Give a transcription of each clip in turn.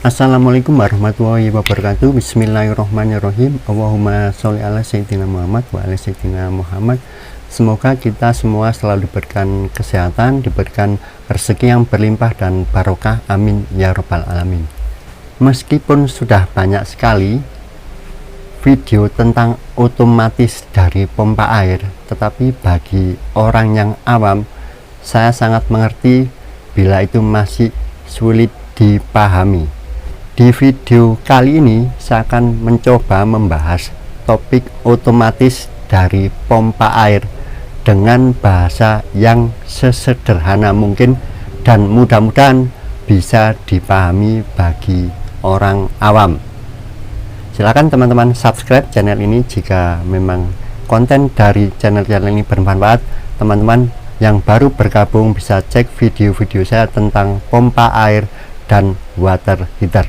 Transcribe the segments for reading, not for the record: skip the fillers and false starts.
Assalamualaikum warahmatullahi wabarakatuh. Bismillahirrahmanirrahim. Allahumma sholli ala sayyidina Muhammad wa ala sayyidina Muhammad. Semoga kita semua selalu diberikan kesehatan, diberikan rezeki yang berlimpah dan barokah. Amin ya rabbal alamin. Meskipun sudah banyak sekali video tentang otomatis dari pompa air, tetapi bagi orang yang awam, saya sangat mengerti bila itu masih sulit dipahami. Di video kali ini saya akan mencoba membahas topik otomatis dari pompa air dengan bahasa yang sesederhana mungkin dan mudah-mudahan bisa dipahami bagi orang awam. Silakan teman-teman subscribe channel ini jika memang konten dari channel-channel ini bermanfaat. Teman-teman yang baru bergabung bisa cek video-video saya tentang pompa air dan water heater.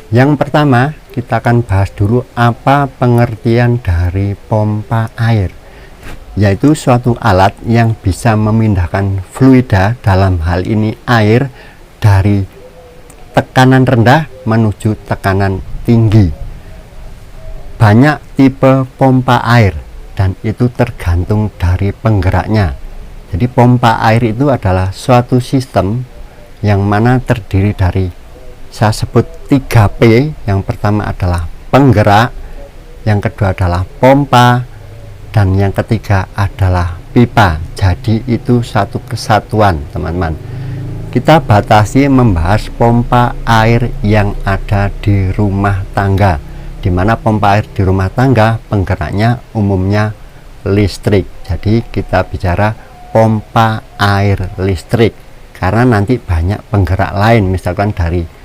Yang pertama, kita akan bahas dulu apa pengertian dari pompa air, yaitu suatu alat yang bisa memindahkan fluida, dalam hal ini air, dari tekanan rendah menuju tekanan tinggi. Banyak tipe pompa air dan itu tergantung dari penggeraknya. Jadi pompa air itu adalah suatu sistem yang mana terdiri dari, saya sebut 3P. Yang pertama adalah penggerak, yang kedua adalah pompa, dan yang ketiga adalah pipa. Jadi itu satu kesatuan, teman-teman. Kita batasi membahas pompa air yang ada di rumah tangga, di mana pompa air di rumah tangga penggeraknya umumnya listrik. Jadi kita bicara pompa air listrik, karena nanti banyak penggerak lain, misalkan dari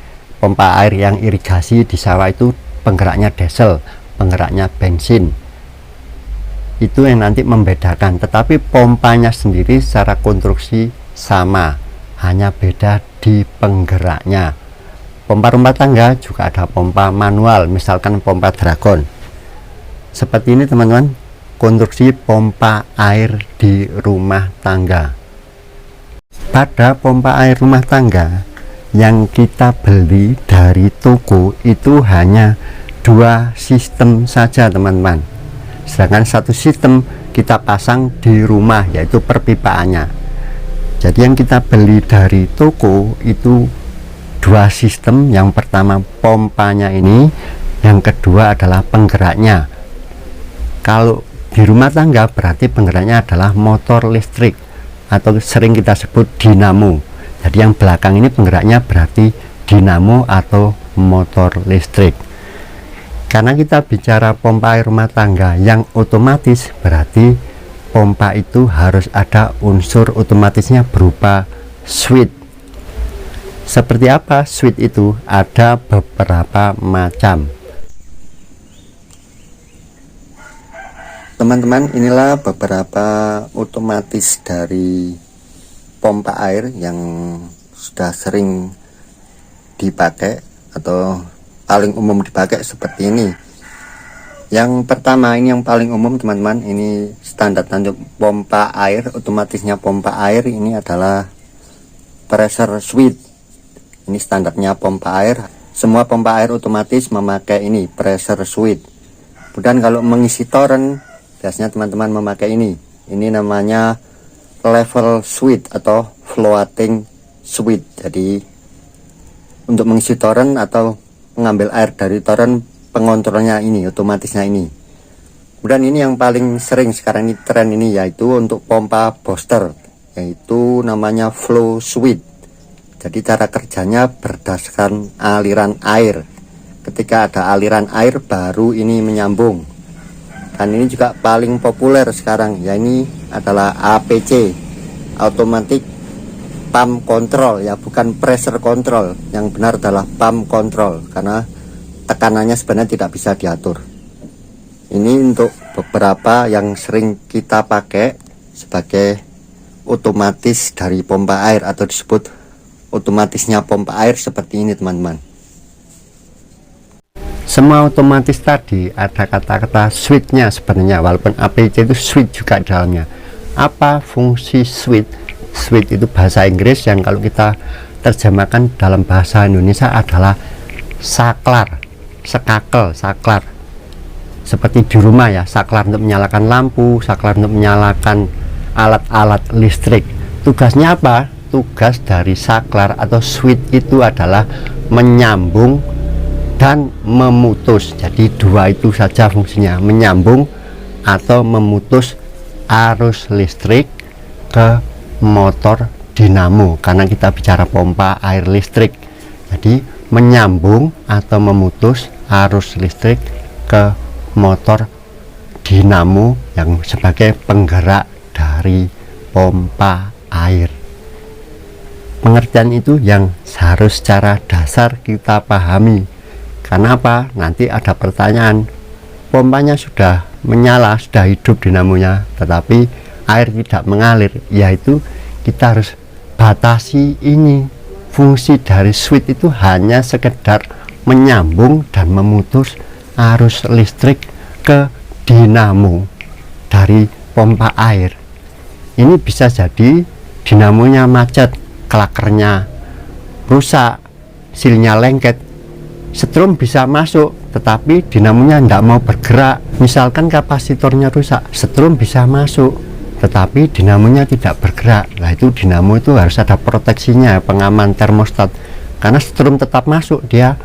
pompa air yang irigasi di sawah itu penggeraknya diesel, penggeraknya bensin. Itu yang nanti membedakan, tetapi pompanya sendiri secara konstruksi sama, hanya beda di penggeraknya. Pompa rumah tangga juga ada pompa manual, misalkan pompa Dragon. Seperti ini teman-teman, konstruksi pompa air di rumah tangga. Pada pompa air rumah tangga yang kita beli dari toko itu hanya 2 sistem saja, teman-teman. Sedangkan satu sistem kita pasang di rumah, yaitu perpipaannya. Jadi yang kita beli dari toko itu 2 sistem. Yang pertama pompanya ini, yang kedua adalah penggeraknya. Kalau di rumah tangga berarti penggeraknya adalah motor listrik atau sering kita sebut dinamo. Jadi yang belakang ini penggeraknya berarti dinamo atau motor listrik. Karena kita bicara pompa air rumah tangga yang otomatis, berarti pompa itu harus ada unsur otomatisnya berupa switch. Seperti apa switch itu? Ada beberapa macam. Teman-teman, inilah beberapa otomatis dari pompa air yang sudah sering dipakai atau paling umum dipakai seperti ini. Yang pertama, ini yang paling umum teman-teman, ini standar untuk pompa air, otomatisnya pompa air ini adalah pressure switch. Ini standarnya pompa air. Semua pompa air otomatis memakai ini, pressure switch. Kemudian kalau mengisi torrent, biasanya teman-teman memakai ini. Ini namanya level switch atau floating switch. Jadi untuk mengisi torrent atau mengambil air dari torrent, pengontrolnya ini, otomatisnya ini. Kemudian ini yang paling sering sekarang ini tren ini, yaitu untuk pompa booster, yaitu namanya flow switch. Jadi cara kerjanya berdasarkan aliran air. Ketika ada aliran air baru ini menyambung. Dan ini juga paling populer sekarang, ya, ini adalah APC, automatic pump control, ya, bukan pressure control. Yang benar adalah pump control, karena tekanannya sebenarnya tidak bisa diatur. Ini untuk beberapa yang sering kita pakai sebagai otomatis dari pompa air atau disebut otomatisnya pompa air seperti ini, teman-teman. Semua otomatis tadi ada kata-kata switchnya sebenarnya, walaupun APC itu switch juga di dalamnya. Apa fungsi switch? Switch itu bahasa Inggris yang kalau kita terjemahkan dalam bahasa Indonesia adalah saklar, sekakel, saklar. Seperti di rumah ya, saklar untuk menyalakan lampu, saklar untuk menyalakan alat-alat listrik. Tugasnya apa? Tugas dari saklar atau switch itu adalah menyambung dan memutus. Jadi dua itu saja fungsinya, menyambung atau memutus arus listrik ke motor dinamo, karena kita bicara pompa air listrik. Jadi menyambung atau memutus arus listrik ke motor dinamo yang sebagai penggerak dari pompa air. Pengertian itu yang harus secara dasar kita pahami. Karena apa? Nanti ada pertanyaan, pompanya sudah menyala, sudah hidup dinamonya, tetapi air tidak mengalir. Yaitu kita harus batasi ini. Fungsi dari switch itu hanya sekedar menyambung dan memutus arus listrik ke dinamo dari pompa air. Ini bisa jadi dinamonya macet, klakernya rusak, silnya lengket, setrum bisa masuk tetapi dinamonya tidak mau bergerak. Misalkan kapasitornya rusak, setrum bisa masuk tetapi dinamonya tidak bergerak. Nah, itu dinamo itu harus ada proteksinya, pengaman termostat, karena setrum tetap masuk, dia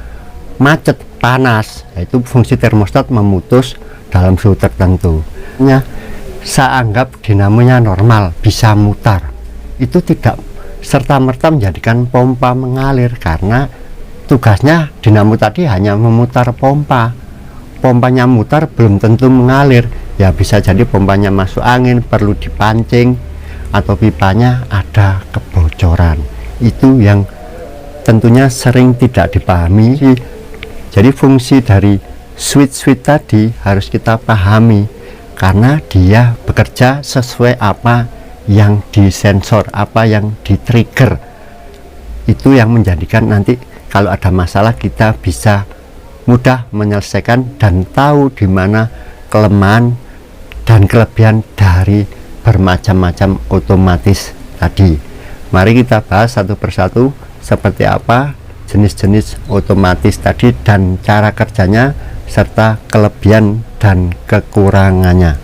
macet, panas. Yaitu fungsi termostat memutus dalam suhu tertentu. Saya anggap dinamonya normal, bisa mutar, itu tidak serta-merta menjadikan pompa mengalir, karena tugasnya dinamo tadi hanya memutar pompa. Pompanya mutar belum tentu mengalir. Ya bisa jadi pompanya masuk angin, perlu dipancing, atau pipanya ada kebocoran. Itu yang tentunya sering tidak dipahami. Jadi fungsi dari switch tadi harus kita pahami, karena dia bekerja sesuai apa yang disensor, apa yang di-trigger. Itu yang menjadikan nanti kalau ada masalah kita bisa mudah menyelesaikan dan tahu di mana kelemahan dan kelebihan dari bermacam-macam otomatis tadi. Mari kita bahas satu persatu seperti apa jenis-jenis otomatis tadi dan cara kerjanya serta kelebihan dan kekurangannya.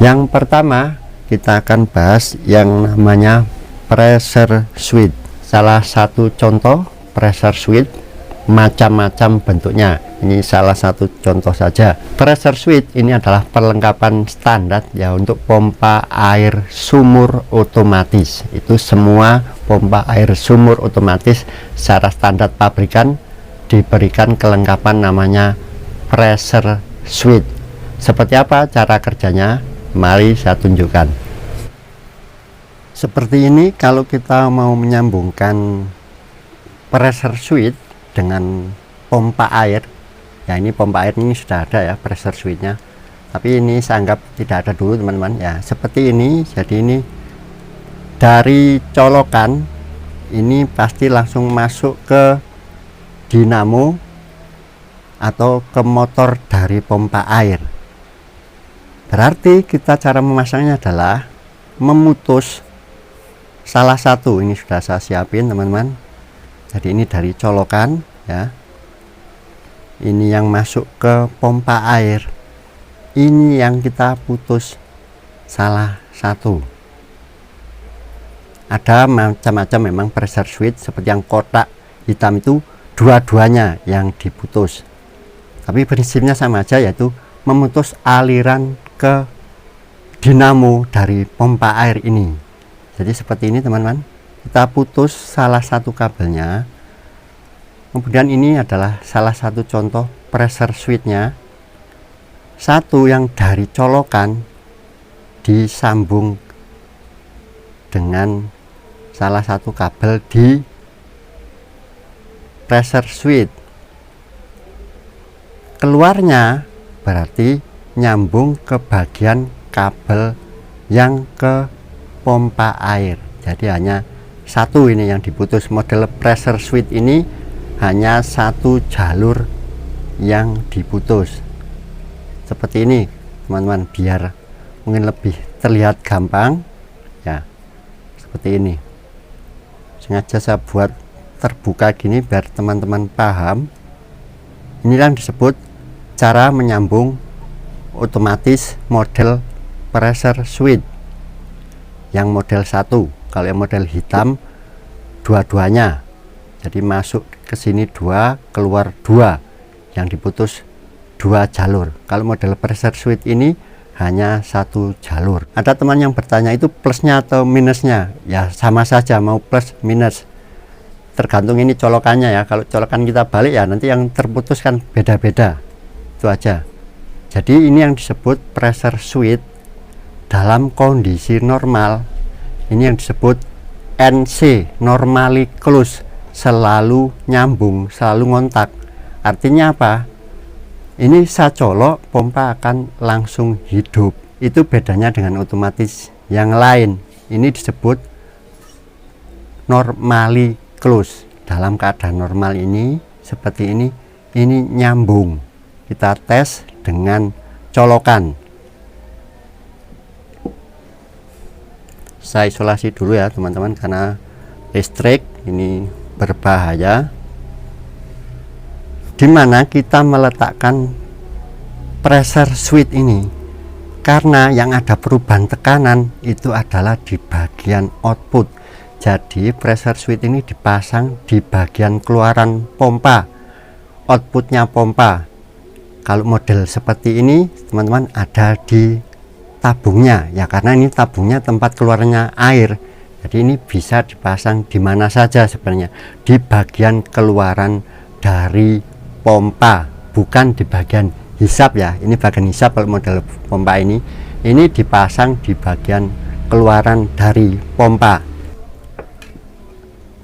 Yang pertama kita akan bahas yang namanya pressure switch. Salah satu contoh pressure switch, macam-macam bentuknya. Ini salah satu contoh saja. Pressure switch ini adalah perlengkapan standar ya untuk pompa air sumur otomatis. Itu semua pompa air sumur otomatis secara standar pabrikan diberikan kelengkapan namanya pressure switch. Seperti apa cara kerjanya? Mari saya tunjukkan. Seperti ini kalau kita mau menyambungkan pressure switch dengan pompa air. Ya, ini pompa air ini sudah ada ya pressure switchnya, tapi ini saya anggap tidak ada dulu teman-teman ya. Seperti ini, jadi ini dari colokan ini pasti langsung masuk ke dinamo atau ke motor dari pompa air. Berarti kita cara memasangnya adalah memutus salah satu. Ini sudah saya siapin teman-teman. Jadi ini dari colokan ya, ini yang masuk ke pompa air, ini yang kita putus salah satu. Ada macam-macam memang pressure switch, seperti yang kotak hitam itu dua-duanya yang diputus, tapi prinsipnya sama aja, yaitu memutus aliran ke dinamo dari pompa air ini. Jadi seperti ini teman-teman, kita putus salah satu kabelnya. Kemudian ini adalah salah satu contoh pressure switchnya. Satu yang dari colokan disambung dengan salah satu kabel di pressure switch. Keluarnya berarti nyambung ke bagian kabel yang ke pompa air. Jadi hanya satu ini yang diputus. Model pressure switch ini hanya satu jalur yang diputus. Seperti ini teman-teman, biar mungkin lebih terlihat gampang ya, seperti ini. sengaja saya buat terbuka gini biar teman-teman paham. Inilah yang disebut cara menyambung otomatis model pressure switch yang model 1. Kalau yang model hitam dua-duanya, jadi masuk ke sini 2, keluar 2, yang diputus 2 jalur. Kalau model pressure switch ini hanya 1 jalur. Ada teman yang bertanya itu plusnya atau minusnya. Ya sama saja, mau plus minus, tergantung ini colokannya ya. Kalau colokan kita balik ya nanti yang terputus kan beda-beda, itu aja. Jadi ini yang disebut pressure switch dalam kondisi normal. Ini yang disebut NC, normally close, selalu nyambung, selalu ngontak. Artinya apa? Ini saya colok, pompa akan langsung hidup. Itu bedanya dengan otomatis yang lain. Ini disebut normally close. Dalam keadaan normal ini seperti ini nyambung. Kita tes dengan colokan. Saya isolasi dulu ya teman-teman, karena listrik ini berbahaya. Dimana kita meletakkan pressure switch ini, karena yang ada perubahan tekanan itu adalah di bagian output. Jadi pressure switch ini dipasang di bagian keluaran pompa, outputnya pompa. Kalau model seperti ini teman-teman ada di tabungnya ya, karena ini tabungnya tempat keluarnya air. Jadi ini bisa dipasang di mana saja sebenarnya, di bagian keluaran dari pompa, bukan di bagian hisap ya. Ini bagian hisap kalau model pompa ini dipasang di bagian keluaran dari pompa.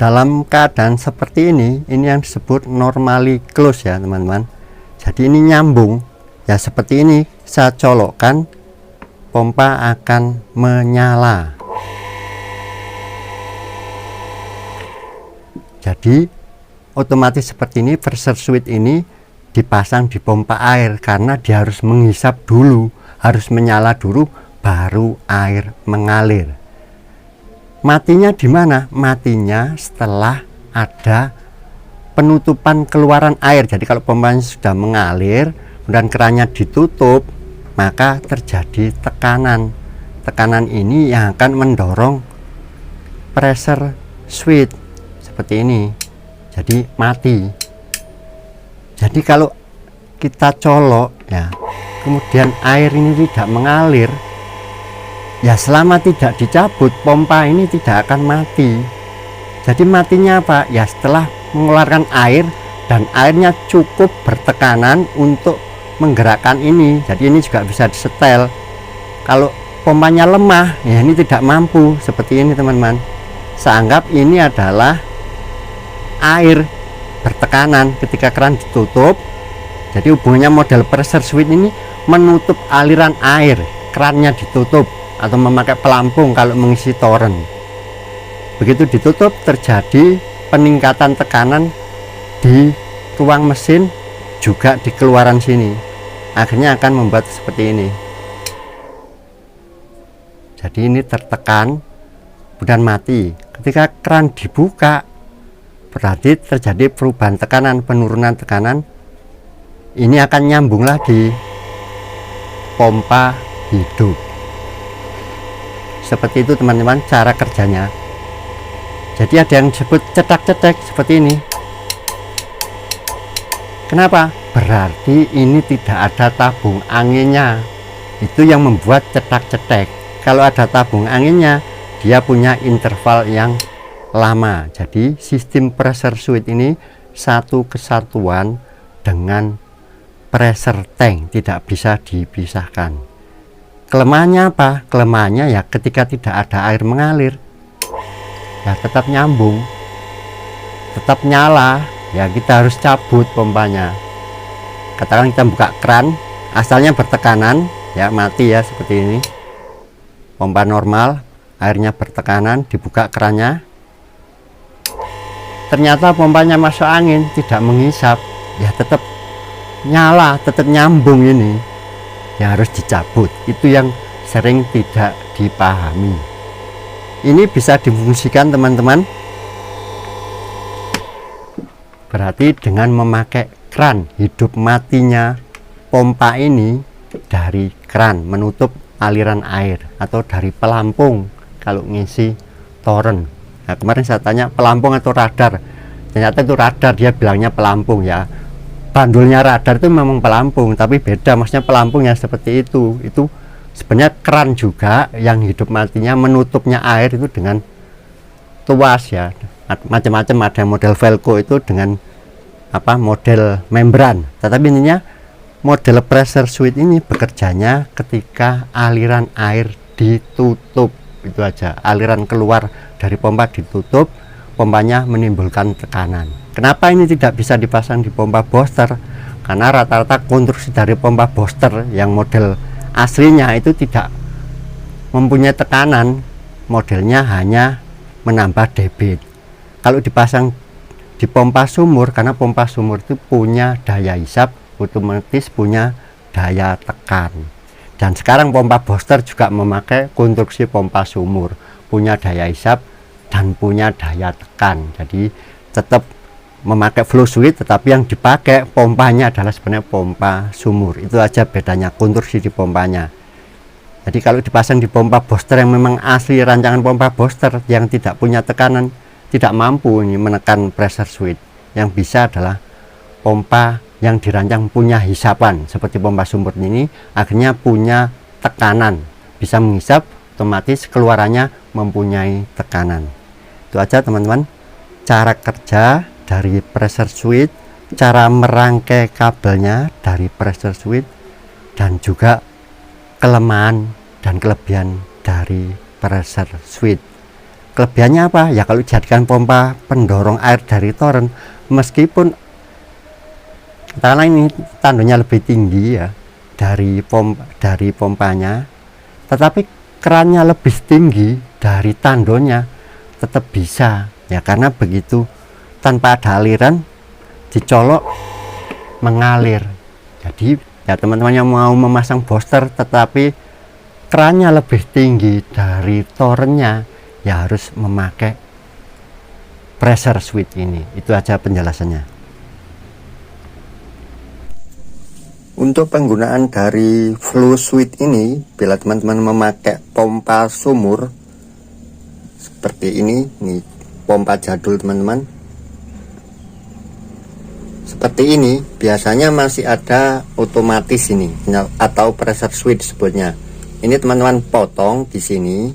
Dalam keadaan seperti ini yang disebut normally close ya teman-teman. Jadi ini nyambung ya, seperti ini. Saya colokkan, pompa akan menyala. Jadi otomatis seperti ini, pressure switch ini dipasang di pompa air karena dia harus menghisap dulu, harus menyala dulu, baru air mengalir. Matinya di mana? Matinya setelah ada penutupan keluaran air. Jadi kalau pompanya sudah mengalir dan kerannya ditutup, maka terjadi tekanan. Tekanan ini yang akan mendorong pressure switch seperti ini. Jadi mati. Jadi kalau kita colok ya, kemudian air ini tidak mengalir ya, selama tidak dicabut pompa ini tidak akan mati. Jadi matinya apa ya? Setelah mengeluarkan air dan airnya cukup bertekanan untuk menggerakkan ini. Jadi ini juga bisa disetel. Kalau pompanya lemah ya, ini tidak mampu. Seperti ini teman-teman. Saya anggap ini adalah air bertekanan ketika keran ditutup. Jadi hubungannya model pressure switch ini menutup aliran air, kerannya ditutup, atau memakai pelampung kalau mengisi toren. Begitu ditutup terjadi peningkatan tekanan di ruang mesin, juga di keluaran sini, akhirnya akan membuat seperti ini. Jadi ini tertekan kemudian mati. Ketika keran dibuka berarti terjadi perubahan tekanan, penurunan tekanan. Ini akan nyambung lagi, pompa hidup. Seperti itu teman-teman cara kerjanya. Jadi ada yang disebut cetak-cetek seperti ini. Kenapa? Berarti ini tidak ada tabung anginnya. Itu yang membuat cetak-cetek. Kalau ada tabung anginnya, dia punya interval yang lama. Jadi sistem pressure switch ini satu kesatuan dengan pressure tank, tidak bisa dipisahkan. Kelemahannya apa? Kelemahannya ya ketika tidak ada air mengalir ya tetap nyambung, tetap nyala ya, kita harus cabut pompanya. Katakan kita buka keran, asalnya bertekanan ya, mati ya seperti ini. Pompa normal, airnya bertekanan, dibuka kerannya, ternyata pompanya masuk angin, tidak menghisap ya, tetap nyala, tetap nyambung. Ini yang harus dicabut. Itu yang sering tidak dipahami. Ini bisa difungsikan teman-teman Berarti dengan memakai keran, hidup matinya pompa ini dari keran menutup aliran air atau dari pelampung kalau ngisi toren. Nah, kemarin saya tanya pelampung atau radar, ternyata itu radar, dia bilangnya pelampung ya. Bandulnya radar itu memang pelampung, tapi beda, maksudnya pelampungnya seperti itu sebenarnya keran juga yang hidup matinya menutupnya air itu dengan tuas ya, macam-macam, ada model velcro itu dengan model membran, tetapi intinya model pressure suite ini bekerjanya ketika aliran air ditutup, itu aja, aliran keluar dari pompa ditutup, pompanya menimbulkan tekanan. Kenapa ini tidak bisa dipasang di pompa booster? Karena rata-rata konstruksi dari pompa booster yang model aslinya itu tidak mempunyai tekanan, modelnya hanya menambah debit. Kalau dipasang di pompa sumur, karena pompa sumur itu punya daya hisap, otomatis punya daya tekan. Dan sekarang pompa booster juga memakai konstruksi pompa sumur, punya daya hisap dan punya daya tekan. Jadi tetap memakai flow suite, tetapi yang dipakai pompanya adalah sebenarnya pompa sumur. Itu aja bedanya konstruksi di pompanya. Jadi kalau dipasang di pompa booster yang memang asli rancangan pompa booster yang tidak punya tekanan, tidak mampu ini menekan pressure suite. Yang bisa adalah pompa yang dirancang punya hisapan seperti pompa sumur ini, akhirnya punya tekanan, bisa menghisap, otomatis keluarannya mempunyai tekanan. Itu aja teman-teman, cara kerja dari pressure suite, cara merangkai kabelnya dari pressure suite, dan juga kelemahan dan kelebihan dari pressure suite. Kelebihannya apa? Ya kalau dijadikan pompa pendorong air dari toren, meskipun katakanlah ini tandunya lebih tinggi ya dari pompanya, tetapi kerannya lebih tinggi dari tandonya, tetap bisa ya, karena begitu tanpa ada aliran dicolok mengalir. Jadi ya teman-teman yang mau memasang booster tetapi kerannya lebih tinggi dari torennya, ya harus memakai pressure suite ini. Itu aja penjelasannya. Untuk penggunaan dari flow suite ini, bila teman-teman memakai pompa sumur seperti ini pompa jadul teman-teman, seperti ini, biasanya masih ada otomatis ini atau pressure switch sebutnya. Ini teman-teman potong di sini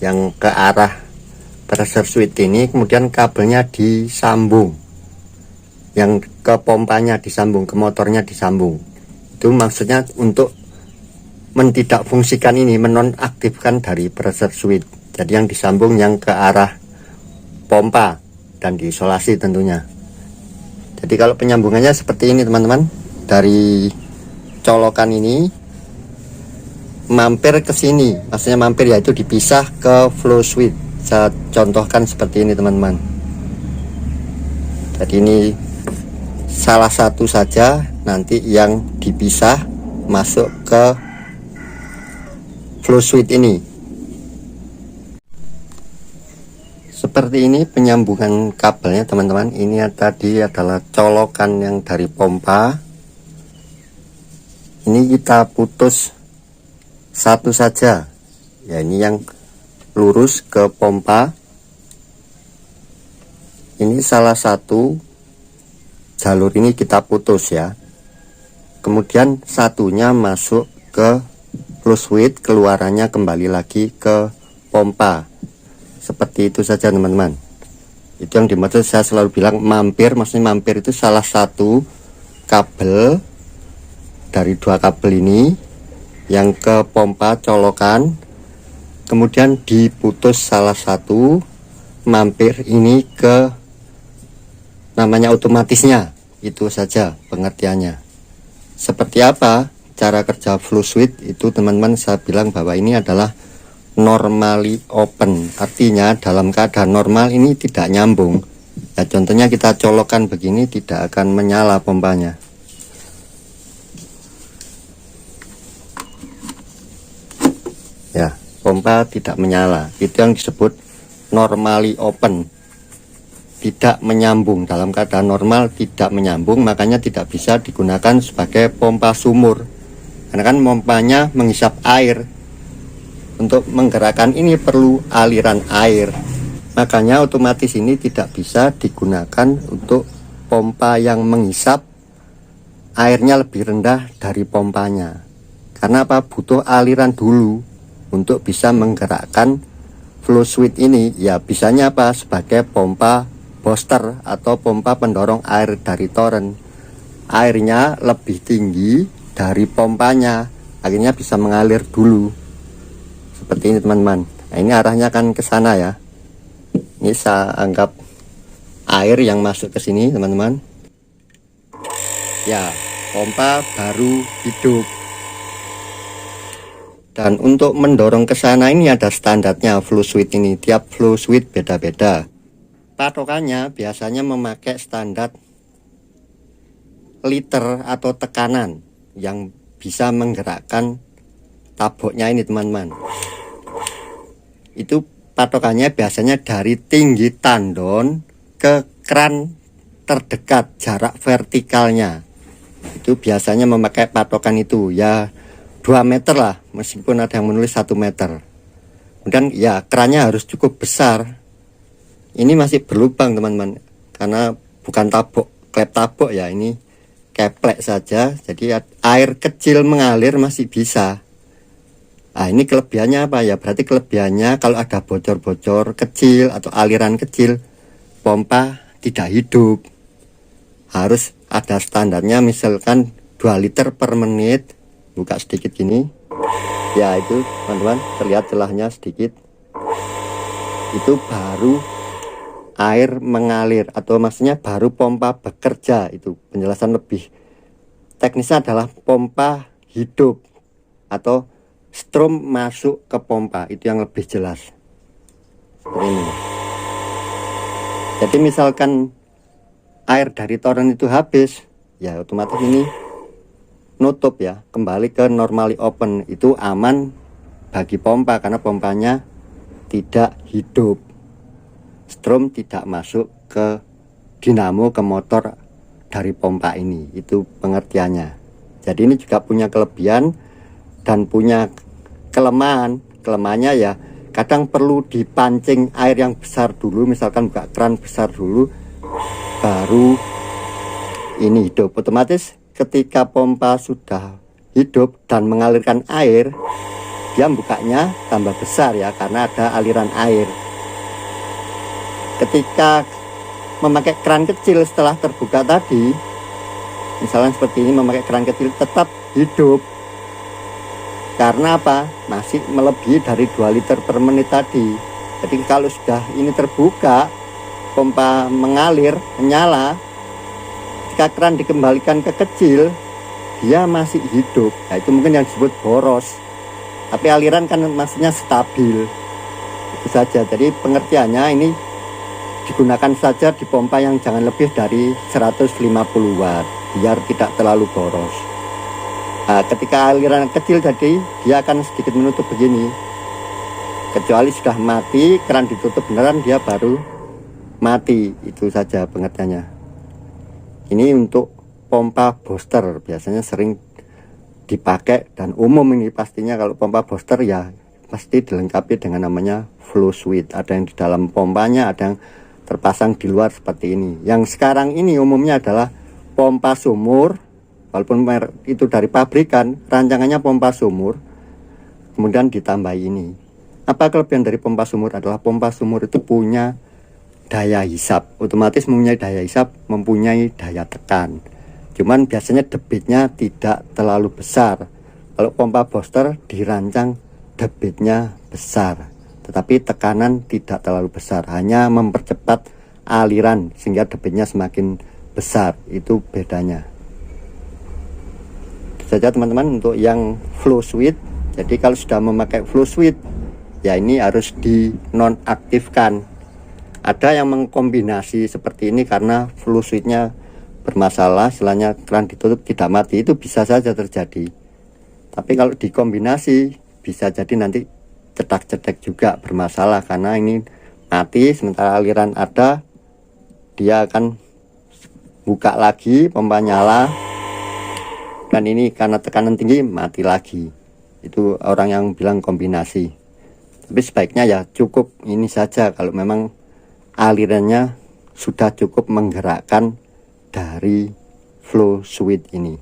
yang ke arah pressure switch ini, kemudian kabelnya disambung, yang ke pompanya disambung, ke motornya disambung. Itu maksudnya untuk tidak fungsikan ini, menonaktifkan dari pressure switch. Jadi yang disambung yang ke arah pompa dan diisolasi tentunya. Jadi kalau penyambungannya seperti ini teman-teman, dari colokan ini mampir ke sini, maksudnya mampir yaitu dipisah ke flow switch. Saya contohkan seperti ini teman-teman. Jadi ini salah satu saja nanti yang dipisah masuk ke flow switch ini. Seperti ini penyambungan kabelnya teman-teman. Ini tadi adalah colokan yang dari pompa. Ini kita putus satu saja ya, ini yang lurus ke pompa. Ini salah satu jalur ini kita putus ya, kemudian satunya masuk ke flow switch, keluarannya kembali lagi ke pompa. Seperti itu saja teman-teman. Itu yang dimaksud saya selalu bilang mampir. Maksudnya mampir itu salah satu kabel dari dua kabel ini yang ke pompa colokan, kemudian diputus salah satu, mampir ini ke namanya otomatisnya. Itu saja pengertiannya. Seperti apa cara kerja flow switch itu teman-teman, saya bilang bahwa ini adalah normally open, artinya dalam keadaan normal ini tidak nyambung ya. Contohnya kita colokan begini, tidak akan menyala pompanya ya, pompa tidak menyala. Itu yang disebut normally open. tidak menyambung, dalam keadaan normal tidak menyambung, makanya tidak bisa digunakan sebagai pompa sumur, karena kan pompanya menghisap air. Untuk menggerakkan ini perlu aliran air, makanya otomatis ini tidak bisa digunakan untuk pompa yang menghisap airnya lebih rendah dari pompanya. Karena apa? Butuh aliran dulu untuk bisa menggerakkan flow switch ini. Ya bisanya apa? Sebagai pompa booster atau pompa pendorong air dari toren. Airnya lebih tinggi dari pompanya, akhirnya bisa mengalir dulu seperti ini teman-teman. Nah, ini arahnya kan ke sana ya. Ini saya anggap air yang masuk ke sini teman-teman. Ya, pompa baru hidup. Dan untuk mendorong ke sana ini ada standarnya flow switch ini. Tiap flow switch beda-beda. Patokannya biasanya memakai standar liter atau tekanan yang bisa menggerakkan taboknya ini teman-teman. Itu patokannya biasanya dari tinggi tandon ke kran terdekat, jarak vertikalnya. Itu biasanya memakai patokan itu ya 2 meter lah, meskipun ada yang menulis 1 meter. Kemudian ya kerannya harus cukup besar. Ini masih berlubang teman-teman, karena bukan tabok, klep tabok ya, ini keplek saja. Jadi air kecil mengalir masih bisa. Nah ini kelebihannya apa ya? Berarti kelebihannya kalau ada bocor-bocor kecil atau aliran kecil, pompa tidak hidup. Harus ada standarnya, misalkan 2 liter per menit. Buka sedikit gini. Ya itu teman-teman, terlihat celahnya sedikit. Itu baru air mengalir, atau maksudnya baru pompa bekerja. Itu penjelasan lebih teknisnya adalah pompa hidup atau strom masuk ke pompa, itu yang lebih jelas seperti ini. Jadi misalkan air dari toren itu habis, ya otomatis ini nutup ya, kembali ke normally open. Itu aman bagi pompa karena pompanya tidak hidup, strom tidak masuk ke dinamo, ke motor dari pompa ini. Itu pengertiannya. Jadi ini juga punya kelebihan dan punya kelemahan. Kelemahannya ya kadang perlu dipancing air yang besar dulu, misalkan buka keran besar dulu baru ini hidup. Otomatis ketika pompa sudah hidup dan mengalirkan air, dia bukanya tambah besar ya, karena ada aliran air. Ketika memakai keran kecil setelah terbuka tadi, misalnya seperti ini, memakai keran kecil tetap hidup. Karena apa? Masih melebihi dari 2 liter per menit tadi. Jadi kalau sudah ini terbuka, pompa mengalir, menyala, ketika keran dikembalikan ke kecil, dia masih hidup. Nah, itu mungkin yang disebut boros. Tapi aliran kan maksudnya stabil. Itu saja. Jadi pengertiannya ini digunakan saja di pompa yang jangan lebih dari 150 watt, biar tidak terlalu boros. Nah, ketika aliran kecil tadi, dia akan sedikit menutup begini. Kecuali sudah mati, keran ditutup beneran, dia baru mati. Itu saja pengertiannya. Ini untuk pompa booster, biasanya sering dipakai dan umum ini pastinya. Kalau pompa booster ya pasti dilengkapi dengan namanya flow switch. Ada yang di dalam pompanya, ada yang terpasang di luar seperti ini. Yang sekarang ini umumnya adalah pompa sumur. Walaupun itu dari pabrikan, rancangannya pompa sumur, kemudian ditambah ini. Apa kelebihan dari pompa sumur? Adalah pompa sumur itu punya daya hisap, otomatis mempunyai daya hisap, mempunyai daya tekan. Cuman biasanya debitnya tidak terlalu besar. Kalau pompa booster dirancang debitnya besar, tetapi tekanan tidak terlalu besar, hanya mempercepat aliran sehingga debitnya semakin besar. Itu bedanya. Saja teman-teman untuk yang flow switch. Jadi kalau sudah memakai flow switch, ya ini harus dinonaktifkan. Ada yang mengkombinasi seperti ini karena flow switchnya bermasalah, istilahnya keran ditutup tidak mati, itu bisa saja terjadi. Tapi kalau dikombinasi bisa jadi nanti cetak-cetek juga bermasalah, karena ini mati sementara aliran ada, dia akan buka lagi, pompa nyala, dan ini karena tekanan tinggi mati lagi. Itu orang yang bilang kombinasi, tapi sebaiknya ya cukup ini saja kalau memang alirannya sudah cukup menggerakkan dari flow switch ini.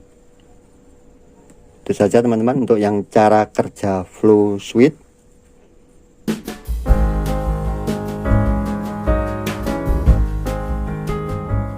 Itu saja teman-teman untuk yang cara kerja flow switch.